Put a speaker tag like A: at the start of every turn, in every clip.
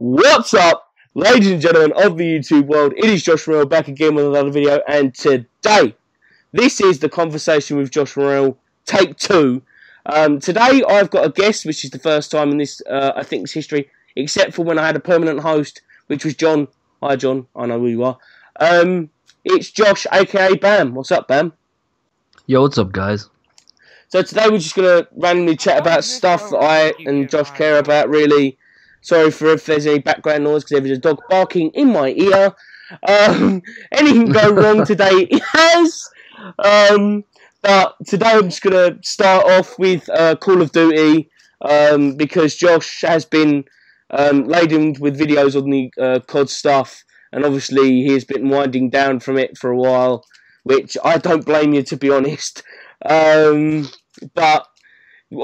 A: What's up, ladies and gentlemen of the YouTube world? It is Josh Morrell back again with another video, and today, this is the conversation with Josh Morrell, take 2. Today, I've got a guest, which is the first time in this, I think, this history, except for when I had a permanent host, which was John. Hi, John. I know who you are. It's Josh, A.K.A. Baam. What's up, Baam?
B: Yo, what's up, guys?
A: So today, we're just going to randomly chat about stuff that I and Josh care about, really. Sorry for if there's any background noise, because there's a dog barking in my ear. Anything go wrong today, it has. But today I'm just going to start off with Call of Duty, because Josh has been laden with videos on the COD stuff, and obviously he has been winding down from it for a while, which I don't blame you, to be honest. But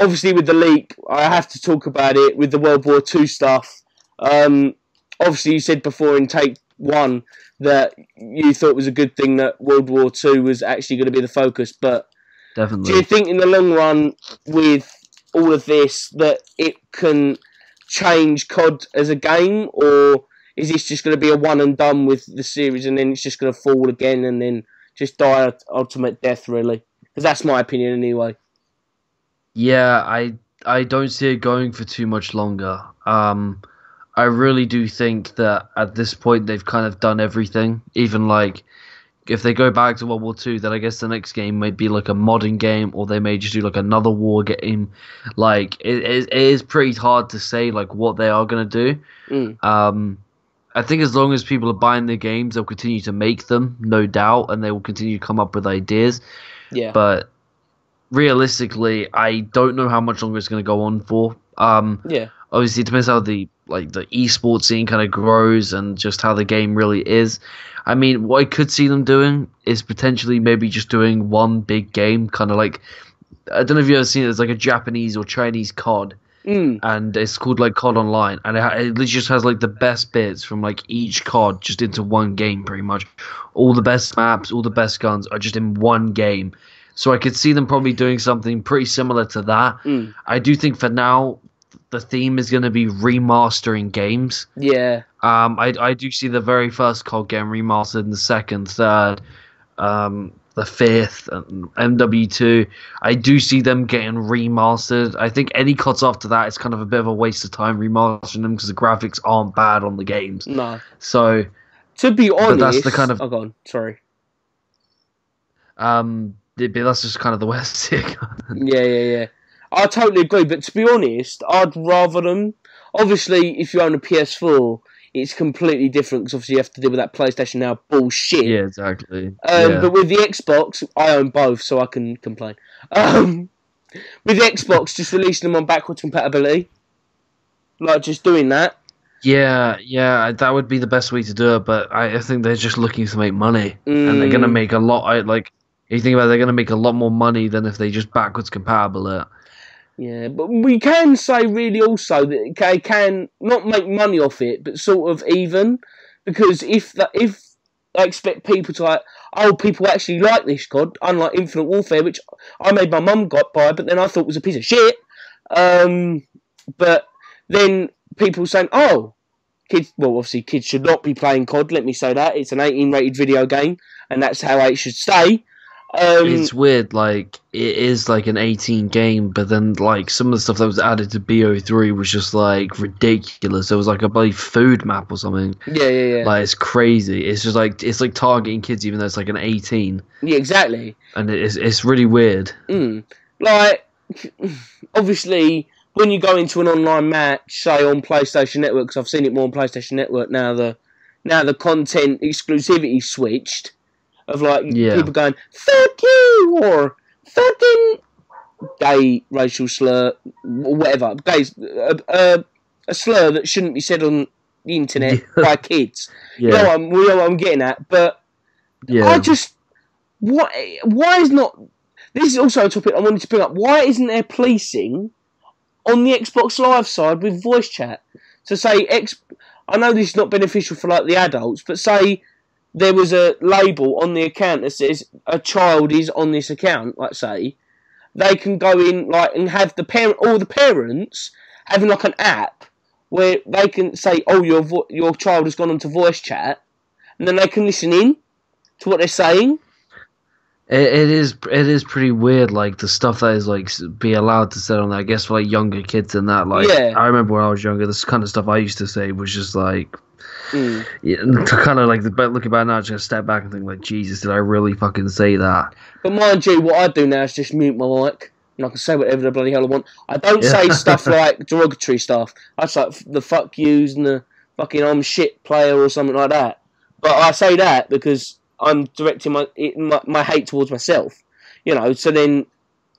A: obviously, with the leak, I have to talk about it with the World War II stuff. Obviously, you said before in take 1 that you thought it was a good thing that World War II was actually going to be the focus. But
B: Definitely.
A: do you think in the long run, with all of this, that it can change COD as a game? Or is this just going to be a one and done with the series, and then it's just going to fall again and then just die at ultimate death, really? Because that's my opinion anyway.
B: Yeah, I don't see it going for too much longer. I really do think that at this point they've kind of done everything. Even like if they go back to World War II, then I guess the next game might be like a modern game, or they may just do like another war game. Like it is pretty hard to say like what they are gonna do. I think as long as people are buying the games, they'll continue to make them, no doubt, and they will continue to come up with ideas.
A: Yeah.
B: But realistically, I don't know how much longer it's going to go on for.
A: Yeah.
B: Obviously, it depends how the esports scene kind of grows and just how the game really is. I mean, what I could see them doing is potentially maybe just doing one big game, kind of like, I don't know if you've ever seen it, it's like a Japanese or Chinese COD. And it's called like COD Online, and it literally just has like the best bits from like each COD just into one game, pretty much. All the best maps, all the best guns are just in one game. So I could see them probably doing something pretty similar to that. I do think for now the theme is going to be remastering games.
A: Yeah.
B: I do see the very first COD getting remastered, and the second, third, the fifth, and MW2. I do see them getting remastered. I think any CODs after that is kind of a bit of a waste of time remastering them, because the graphics aren't bad on the games.
A: No.
B: So,
A: to be honest,
B: that's the kind of.
A: Oh, go on. Sorry.
B: That's just kind of the way I see it.
A: Yeah. I totally agree, but to be honest, I'd rather them. Obviously, if you own a PS4, it's completely different, because obviously you have to deal with that PlayStation Now bullshit.
B: Yeah, exactly.
A: But with the Xbox, I own both, so I can complain. With the Xbox, just releasing them on backwards compatibility, like just doing that.
B: Yeah, that would be the best way to do it, but I think they're just looking to make money, and they're going to make a lot, if you think about it, they're going to make a lot more money than if they just backwards compatible it.
A: Yeah, but we can say really also that they can not make money off it, but sort of even, because if I expect people to like, oh, people actually like this COD, unlike Infinite Warfare, which I made my mum buy, but then I thought was a piece of shit. But then people saying, oh, kids, well, obviously kids should not be playing COD. Let me say that it's an 18-rated video game, and that's how it should stay.
B: It's weird, like, it is like an 18 game, but then like some of the stuff that was added to BO3 was just like ridiculous. It was like a bloody food map or something.
A: Yeah.
B: Like, it's crazy. It's just like, it's like targeting kids even though it's like an 18.
A: Yeah, exactly.
B: And it's really weird.
A: Like, obviously, when you go into an online match, say on PlayStation Network, because I've seen it more on PlayStation Network now, the content exclusivity switched. Of like people going, fuck you, or fucking gay racial slur, or whatever. Gays, a slur that shouldn't be said on the internet by kids. You know what I'm getting at, but I just, why is not, this is also a topic I wanted to bring up, why isn't there policing on the Xbox Live side with voice chat? So say, I know this is not beneficial for like the adults, but say, there was a label on the account that says a child is on this account, let's say, they can go in like and have all the parents having like an app where they can say, "Oh, your child has gone onto voice chat," and then they can listen in to what they're saying.
B: It is pretty weird, like the stuff that is like be allowed to say on there. I guess for like younger kids and that. Like,
A: Yeah.
B: I remember when I was younger, this kind of stuff I used to say was just like, yeah, kind of like looking back now, just step back and think like, Jesus, did I really fucking say that?
A: But mind you, what I do now is just mute my mic, and I can say whatever the bloody hell I want. I don't say stuff like derogatory stuff. I say like the fuck yous and the fucking I'm shit player or something like that. But I say that because I'm directing my hate towards myself, you know. So then,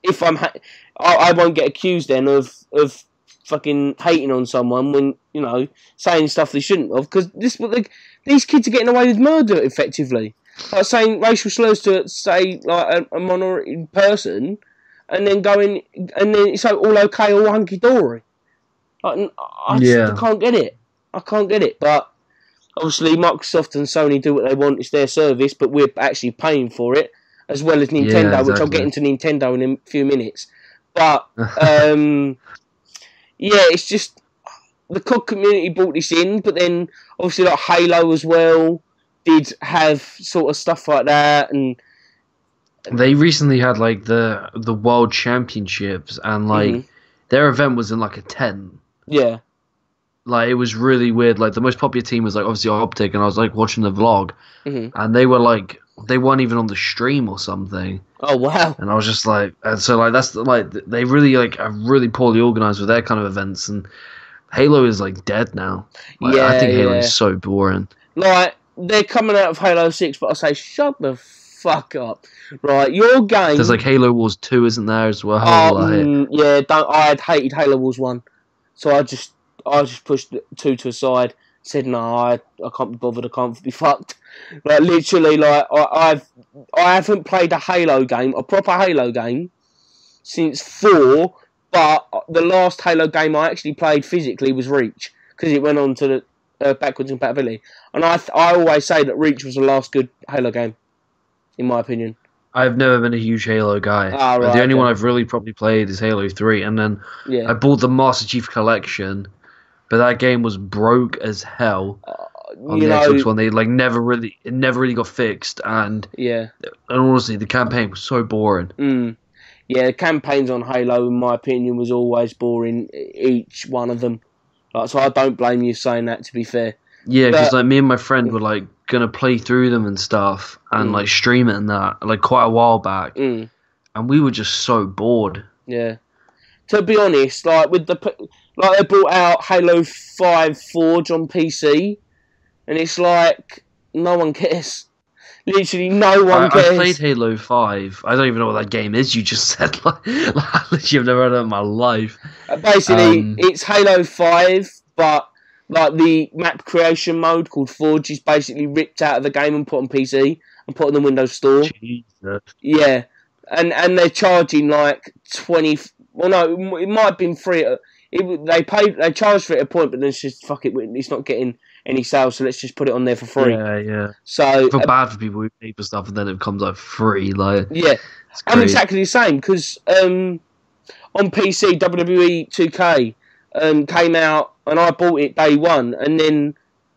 A: if I won't get accused then of fucking hating on someone when, you know, saying stuff they shouldn't have, because these kids are getting away with murder effectively, like saying racial slurs to say like a minority person, and then going and then it's all okay, all hunky dory. Like I can't get it. I can't get it, but. Obviously, Microsoft and Sony do what they want. It's their service, but we're actually paying for it, as well as Nintendo,
B: Yeah, exactly.
A: which I'll get into Nintendo in a few minutes. But, yeah, it's just the COD community brought this in, but then obviously like Halo as well did have sort of stuff like that, and
B: they recently had like the World Championships, and like their event was in like a tent.
A: Yeah.
B: Like, it was really weird. Like, the most popular team was, like, obviously Optic, and I was, like, watching the vlog. And they were, like, they weren't even on the stream or something.
A: Oh, wow.
B: And I was just, like... And so, like, that's, like, they really, like, are really poorly organised with their kind of events. And Halo is, like, dead now. Like, I think Halo is so boring.
A: Like, they're coming out of Halo 6, but I say, shut the fuck up. Right, your game...
B: There's, like, Halo Wars 2, isn't there, as well?
A: Yeah, I had hated Halo Wars 1. So I just pushed 2 to a side. Said no, I can't be bothered. I can't be fucked. Like literally, like I haven't played a Halo game, a proper Halo game, since 4. But the last Halo game I actually played physically was Reach, because it went on to the backwards compatibility. And I always say that Reach was the last good Halo game, in my opinion.
B: I've never been a huge Halo guy.
A: Right,
B: the only one I've really probably played is Halo 3, and then I bought the Master Chief Collection, but that game was broke as hell on the Xbox One. They like never really got fixed, and honestly, the campaign was so boring.
A: Yeah, the campaigns on Halo, in my opinion, was always boring. Each one of them. Like, so I don't blame you saying that. To be fair.
B: Yeah, because like me and my friend were like gonna play through them and stuff, and like stream it and that, like quite a while back, and we were just so bored.
A: Yeah, to be honest, like with they brought out Halo 5 Forge on PC, and it's like no one cares. Literally, no one cares.
B: I played Halo 5. I don't even know what that game is. You just said like literally, I've never heard of it in my life.
A: Basically, it's Halo 5, but. Like the map creation mode called Forge is basically ripped out of the game and put on PC and put on the Windows Store.
B: Jesus.
A: Yeah, and they're charging like 20. Well, no, it might have been free. They charged for it at a point, but then it's just fuck it. It's not getting any sales, so let's just put it on there for free.
B: Yeah.
A: So
B: I feel bad for people who pay for stuff and then it comes out free. Like
A: I'm exactly the same because on PC WWE 2K came out. And I bought it day one, and then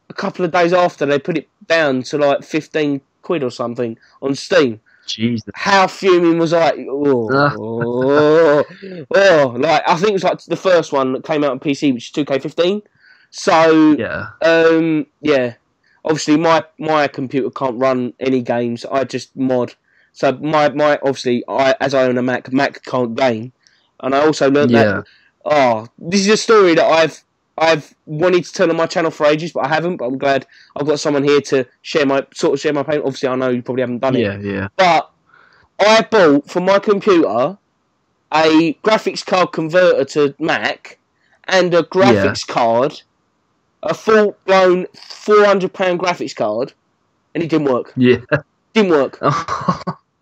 A: a couple of days after, they put it down to like 15 quid or something on Steam.
B: Jesus.
A: How fuming was I? Like, I think it was like the first one that came out on PC, which is 2K15. So, obviously my computer can't run any games. I just mod. So my obviously, as I own a Mac can't game. And I also learned that, this is a story that I've wanted to tell on my channel for ages, but I haven't. But I'm glad I've got someone here to share my pain. Obviously, I know you probably haven't done it.
B: Yeah.
A: But I bought for my computer a graphics card converter to Mac and a graphics card, a full-blown £400 graphics card, and it didn't work.
B: Yeah,
A: didn't work.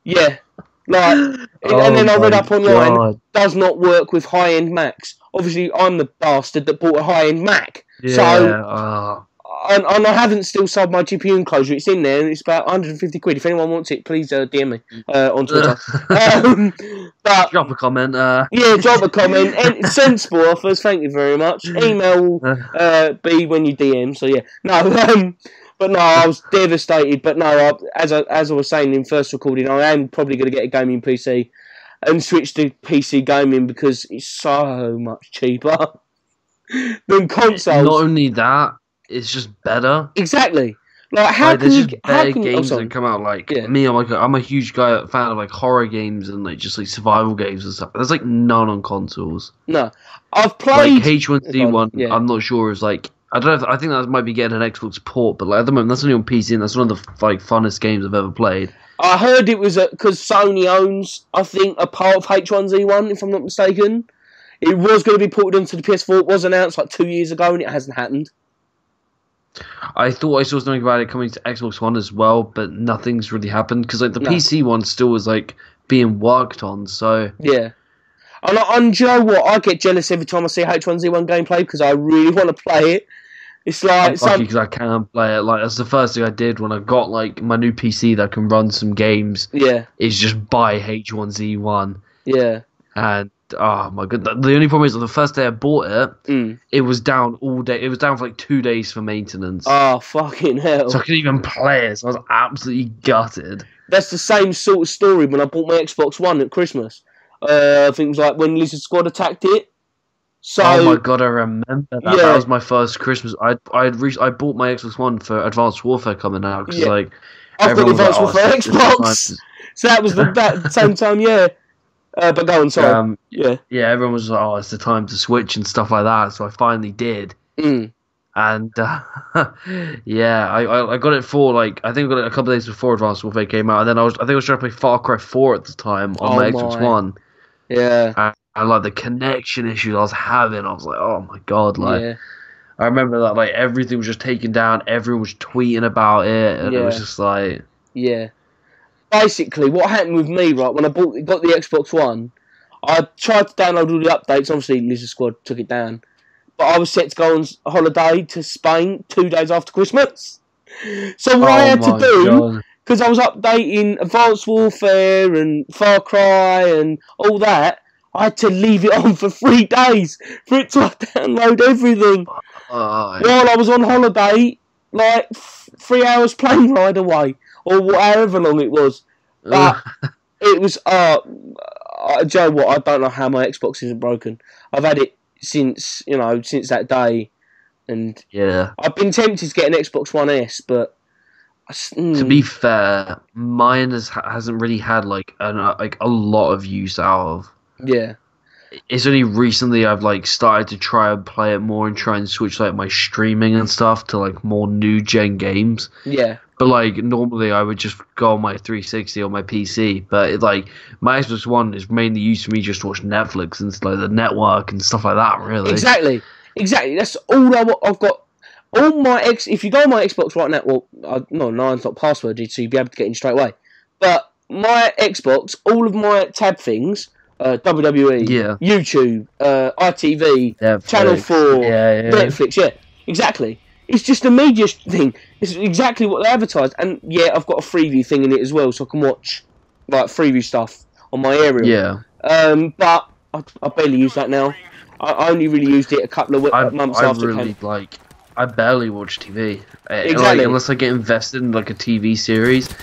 A: Yeah, like, and then I read up online, does not work with high-end Macs. Obviously, I'm the bastard that bought a high-end Mac.
B: Yeah.
A: So, and I haven't still sold my GPU enclosure. It's in there, and it's about 150 quid. If anyone wants it, please DM me on Twitter. But
B: drop a comment.
A: Yeah, drop a comment. And sensible offers. Thank you very much. Email B when you DM. So yeah, no. But no, I was devastated. But no, as I was saying in first recording, I am probably going to get a gaming PC and switch to PC gaming because it's so much cheaper than consoles.
B: Not only that, it's just better.
A: Exactly. Like how can
B: there's
A: you?
B: just better
A: How can
B: games
A: you,
B: that come out? Like
A: Yeah.
B: me, I'm a huge fan of like horror games and like just like survival games and stuff. There's like none on consoles.
A: No, I've played
B: Like H1Z1.
A: Yeah.
B: I'm not sure is like. I don't know. I think that might be getting an Xbox port, but like at the moment that's only on PC, and that's one of the like funnest games I've ever played.
A: I heard it was because Sony owns, I think, a part of H1Z1, if I'm not mistaken. It was going to be ported onto the PS4. It was announced like 2 years ago, and it hasn't happened.
B: I thought I saw something about it coming to Xbox One as well, but nothing's really happened because like the PC one still was like being worked on. So
A: yeah, and do you know what? I get jealous every time I see H1Z1 gameplay because I really want to play it. It's like
B: I'm lucky because I can play it. Like that's the first thing I did when I got like my new PC that can run some games.
A: Yeah,
B: is just buy H1Z1.
A: Yeah,
B: and oh my god, the only problem is that the first day I bought it, it was down all day. It was down for like 2 days for maintenance.
A: Oh fucking hell!
B: So I couldn't even play it. So I was absolutely gutted.
A: That's the same sort of story when I bought my Xbox One at Christmas. I think it was like when Lizard Squad attacked it. So,
B: oh my god, I remember that. Yeah. That was my first Christmas. I bought my Xbox One for Advanced Warfare coming out because like
A: I've got Advanced Warfare Xbox. So that was that same time, yeah. But go on, sorry. Yeah,
B: everyone was like, "Oh, it's the time to switch" and stuff like that. So I finally did. And yeah, I got it for like I think I got it a couple of days before Advanced Warfare came out, and then I think I was trying to play Far Cry 4 at the time on my Xbox One.
A: Yeah.
B: And like the connection issues I was having, I was like, oh my god, like I remember that like everything was just taken down, everyone was tweeting about it, and it was just like
A: basically what happened with me, right, when I got the Xbox One, I tried to download all the updates. Obviously Lizard Squad took it down, but I was set to go on holiday to Spain 2 days after Christmas. So what I had to do, because I was updating Advanced Warfare and Far Cry and all that, I had to leave it on for 3 days for it to download everything. While I was on holiday, like 3 hours plane ride away, or however long it was. But it was, Joe, what? I don't know how my Xbox isn't broken. I've had it since that day, and I've been tempted to get an Xbox One S, but
B: to be fair, mine hasn't really had like a lot of use out of.
A: Yeah.
B: It's only recently I've like started to try and play it more and try and switch like my streaming and stuff to like more new gen games.
A: Yeah.
B: But like normally I would just go on my 360 on my PC, but like my Xbox One is mainly used for me just to watch Netflix and like the network and stuff like that. Really.
A: Exactly. That's all I've got. All my if you go on my Xbox right now, well, no, it's not passworded, so you'll be able to get in straight away. But my Xbox, all of my tab things. WWE, YouTube, ITV, Channel 4, Netflix, exactly. It's just a media thing. It's exactly what they advertise. And I've got a Freeview thing in it as well, so I can watch like Freeview stuff on my aerial.
B: Yeah.
A: But I barely use that now. I only really used it a couple of months after it came.
B: I barely watch TV.
A: Exactly.
B: Like, unless I get invested in like a TV series.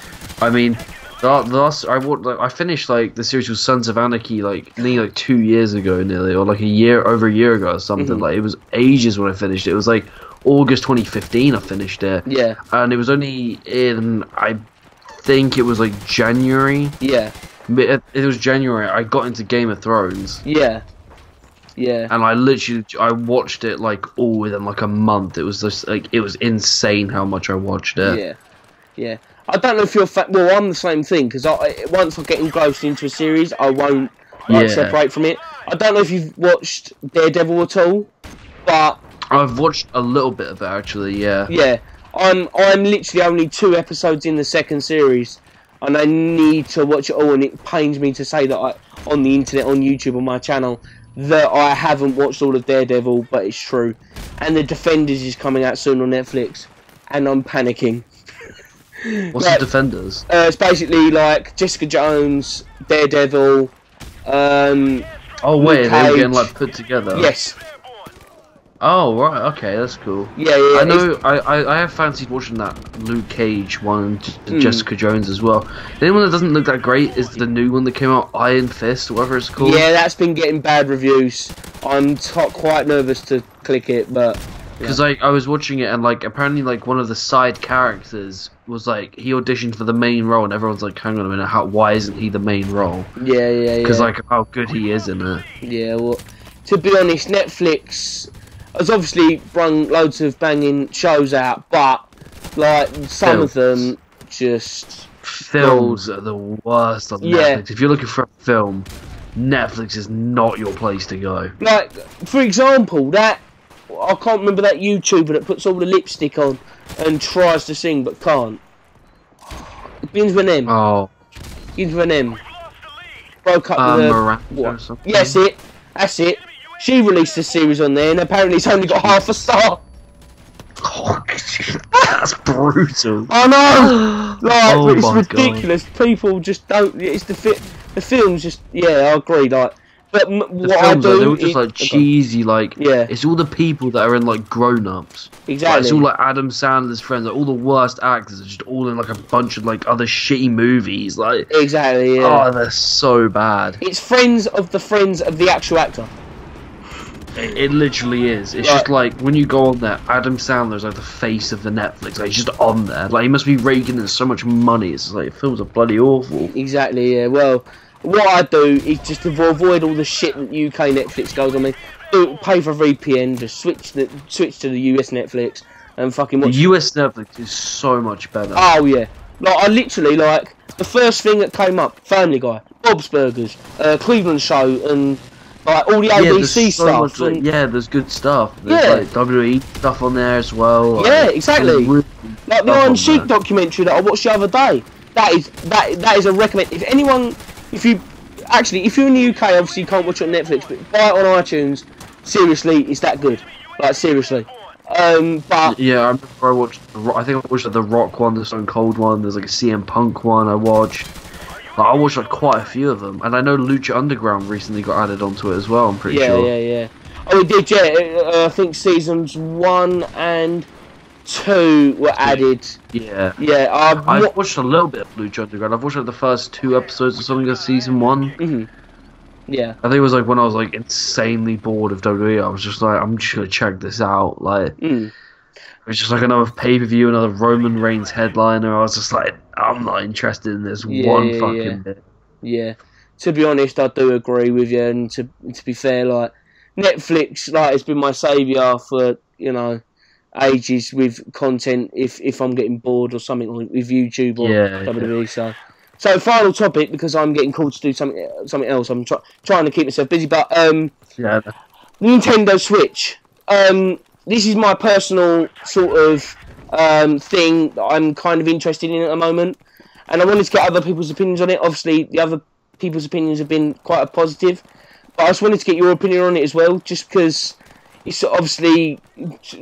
B: I mean, I finished like the series with Sons of Anarchy nearly 2 years ago, or like over a year ago or something. Like it was ages when I finished it. It was like August 2015 I finished it.
A: Yeah.
B: And it was only in I think it was like January.
A: Yeah.
B: It was January. I got into Game of Thrones.
A: Yeah. Yeah.
B: And I watched it like all within like a month. It was just like it was insane how much I watched it.
A: Yeah. Yeah. I don't know if you're well, I'm the same thing, because once I get engrossed into a series, I won't separate from it. I don't know if you've watched Daredevil at all, but
B: I've watched a little bit of it actually. Yeah.
A: Yeah, I'm literally only 2 episodes in the second series, and I need to watch it all. And it pains me to say that on the internet, on YouTube, on my channel, that I haven't watched all of Daredevil, but it's true. And The Defenders is coming out soon on Netflix. and I'm panicking.
B: What's
A: Like,
B: the Defenders?
A: It's basically like Jessica Jones, Daredevil.
B: Oh wait,
A: Luke
B: they were getting
A: Cage.
B: like put together.
A: Yes.
B: Oh right, okay, that's cool.
A: Yeah.
B: I know. I have fancied watching that Luke Cage one, and Jessica Jones as well. The only one that doesn't look that great is the new one that came out, Iron Fist, whatever it's called.
A: Yeah, that's been getting bad reviews. I'm quite nervous to click it, but
B: because I was watching it and like apparently like one of the side characters was like he auditioned for the main role and everyone's like, hang on a minute, why isn't he the main role?
A: Yeah.
B: Because like how good he is in it.
A: Yeah, well, to be honest, Netflix has obviously brung loads of banging shows out, but like some of them just
B: films are the worst on Netflix. If you're looking for a film, Netflix is not your place to go.
A: Like, for example, that I can't remember that YouTuber that puts all the lipstick on and tries to sing but can't. It begins with an M.
B: Oh.
A: Begins with an M. Broke up with
B: Morrell
A: what?
B: or something.
A: Yes, that's it. She released a series on there, and apparently it's only got half a star.
B: Oh, that's brutal.
A: I know. Like, it's ridiculous.
B: God.
A: People just don't. It's the films. Just I agree. Like, but what I do,
B: they were just like cheesy. Like, it's all the people that are in like Grown Ups.
A: Exactly.
B: Like, it's all like Adam Sandler's friends. Like, all the worst actors are just all in like a bunch of like other shitty movies. Like,
A: exactly. Yeah.
B: Oh, they're so bad.
A: It's friends of the actual actor.
B: It literally is. It's just like when you go on there, Adam Sandler's like the face of the Netflix. Like he's just on there. Like he must be raking in so much money. It's like films are bloody awful.
A: Exactly. Yeah. Well, what I do is just to avoid all the shit that UK Netflix goes on me. Pay for VPN. Just switch to the US Netflix and fucking watch.
B: The US Netflix is so much better.
A: Oh yeah. Like I literally like the first thing that came up: Family Guy, Bob's Burgers, Cleveland Show, and. Like all the ABC stuff.
B: There's good stuff. There's like WWE stuff on there as well.
A: Yeah,
B: like,
A: exactly. Like the Iron Sheik documentary that I watched the other day. That is a recommend. If you're in the UK, obviously you can't watch it on Netflix, but buy it on iTunes. Seriously, it's that good. Like seriously. But
B: yeah, I remember I think I watched the Rock one, the Stone Cold one. There's like a CM Punk one I watched. Like, I watched like quite a few of them, and I know Lucha Underground recently got added onto it as well. I'm pretty sure.
A: Yeah. Oh, it did. Yeah, I think seasons 1 and 2 were added.
B: Yeah.
A: I've
B: watched a little bit of Lucha Underground. I've watched like the first 2 episodes or something of season 1.
A: Mhm. Yeah.
B: I think it was like when I was like insanely bored of WWE. I was just like, I'm just gonna check this out. Like. It was just like another pay-per-view, another Roman Reigns headliner. I was just like, I'm not interested in this fucking bit.
A: Yeah. To be honest, I do agree with you. And to be fair, like Netflix, like has been my saviour for ages with content. If I'm getting bored or something like with YouTube or WWE, so final topic because I'm getting called to do something else. I'm trying to keep myself busy, but Nintendo Switch. This is my personal sort of thing that I'm kind of interested in at the moment, and I wanted to get other people's opinions on it. Obviously, the other people's opinions have been quite positive, but I just wanted to get your opinion on it as well, just because it's obviously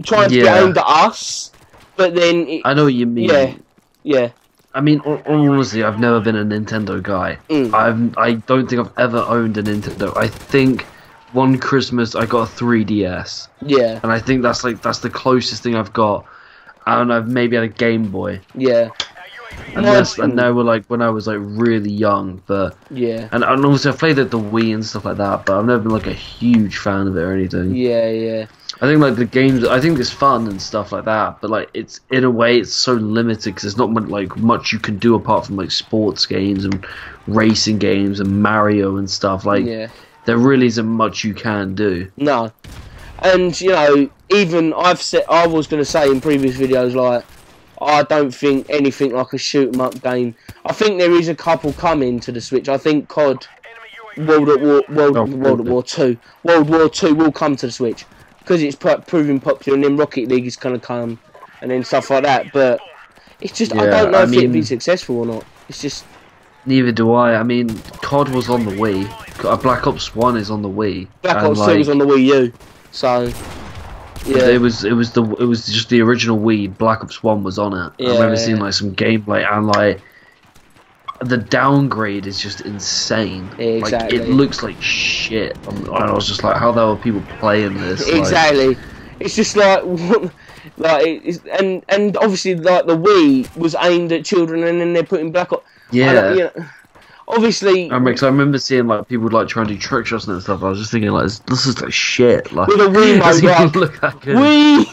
A: trying to get aimed at us, but then
B: I know what you mean.
A: Yeah.
B: I mean, honestly, I've never been a Nintendo guy. I don't think I've ever owned a Nintendo. I think. One Christmas I got a 3DS.
A: Yeah.
B: And I think that's the closest thing I've got. And I've maybe had a Game Boy.
A: Yeah.
B: And they were like when I was like really young, but And also I played the Wii and stuff like that, but I've never been like a huge fan of it or anything.
A: Yeah.
B: I think like the games, I think it's fun and stuff like that, but like it's in a way it's so limited because there's not much you can do apart from like sports games and racing games and Mario and stuff like. There really isn't much you can do. No.
A: And, even I was going to say in previous videos, like, I don't think anything like a shoot 'em up game. I think there is a couple coming to the Switch. I think COD World War 2 will come to the Switch. Because it's proving popular, and then Rocket League is going to come, and then stuff like that. But it's just, I don't know if it'd be successful or not. It's just...
B: Neither do I. I mean, COD was on the Wii. Black Ops 1 is on the Wii.
A: Black Ops 2 is on the Wii U. So... Yeah.
B: It was just the original Wii. Black Ops 1 was on it. I remember seeing like some gameplay and like the downgrade is just insane.
A: Exactly.
B: Like it looks like shit. And I was just like, how the hell are people playing this?
A: Exactly.
B: Like,
A: it's just like and obviously like the Wii was aimed at children, and then they're putting Black Ops.
B: yeah.
A: You know, obviously.
B: I remember seeing like people like trying to do trick shots and stuff. I was just thinking like, this is like shit. Like,
A: with a Wii
B: doesn't
A: mode,
B: even
A: like,
B: look that good.
A: Wii,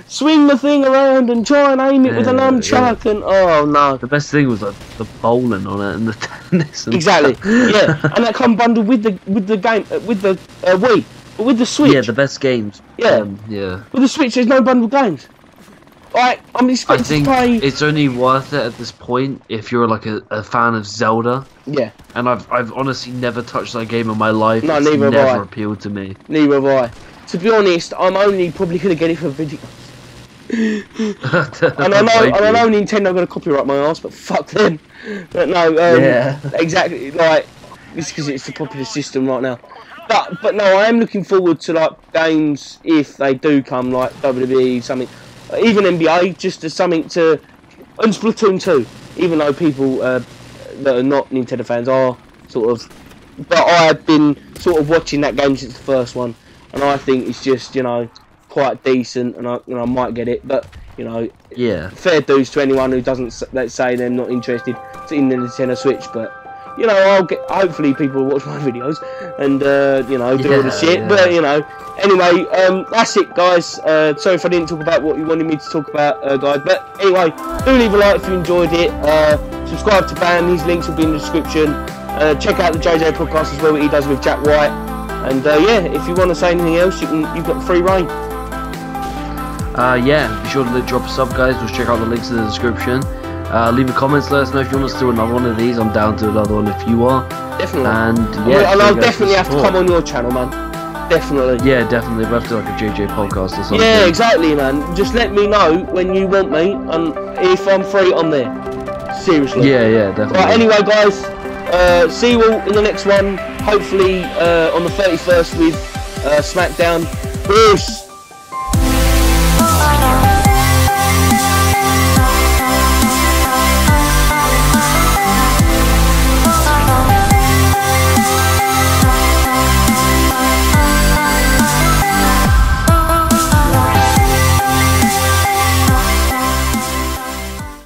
A: swing the thing around and try and aim it with a nunchuck, and oh no.
B: The best thing was like the bowling on it and the tennis. And
A: Exactly.
B: stuff.
A: Yeah, and that come bundled with the game with the Wii, but with the Switch.
B: Yeah, the best games.
A: Yeah.
B: Yeah.
A: With the Switch, there's no bundled games. Like, I'm
B: I
A: expected
B: think
A: to play.
B: it's only worth it at this point if you're like a fan of Zelda.
A: Yeah.
B: And I've honestly never touched that game in my life.
A: No,
B: it's
A: neither have
B: never
A: I.
B: appealed to me.
A: Neither have I. To be honest, I'm only probably gonna get it for video. And I know Nintendo gonna copyright my ass, but fuck them. But no,
B: Yeah.
A: exactly. Like, it's because it's the popular system right now. But no, I am looking forward to like games if they do come, like WWE, something, even NBA, just as something to, and Splatoon 2. Even though people that are not Nintendo fans are sort of, but I have been sort of watching that game since the first one, and I think it's just, you know, quite decent, and I might get it, but you know,
B: Yeah.
A: fair dues to anyone who doesn't, let's say they're not interested in the Nintendo Switch, but you know, hopefully people will watch my videos and you know, do all the shit.
B: Yeah.
A: But you know, anyway, that's it, guys. Sorry if I didn't talk about what you wanted me to talk about, guys. But anyway, do leave a like if you enjoyed it. Subscribe to Baam. His links will be in the description. Check out the JJ podcast as well, what he does with Jack White. And yeah, if you want to say anything else, you've got free reign.
B: Yeah, be sure to drop a sub, guys. Just check out the links in the description. Leave a comments, let us know if you want us to do another one of these. I'm down to another one if you are.
A: Definitely.
B: And
A: yeah, and I'll definitely have to come on your channel, man. Definitely.
B: Yeah, definitely. We'll have to do like a JJ podcast or something.
A: Yeah, exactly, man. Just let me know when you want me, and if I'm free on there. Seriously.
B: Yeah, definitely.
A: Right, anyway, guys, see you all in the next one. Hopefully on the 31st with SmackDown. Peace.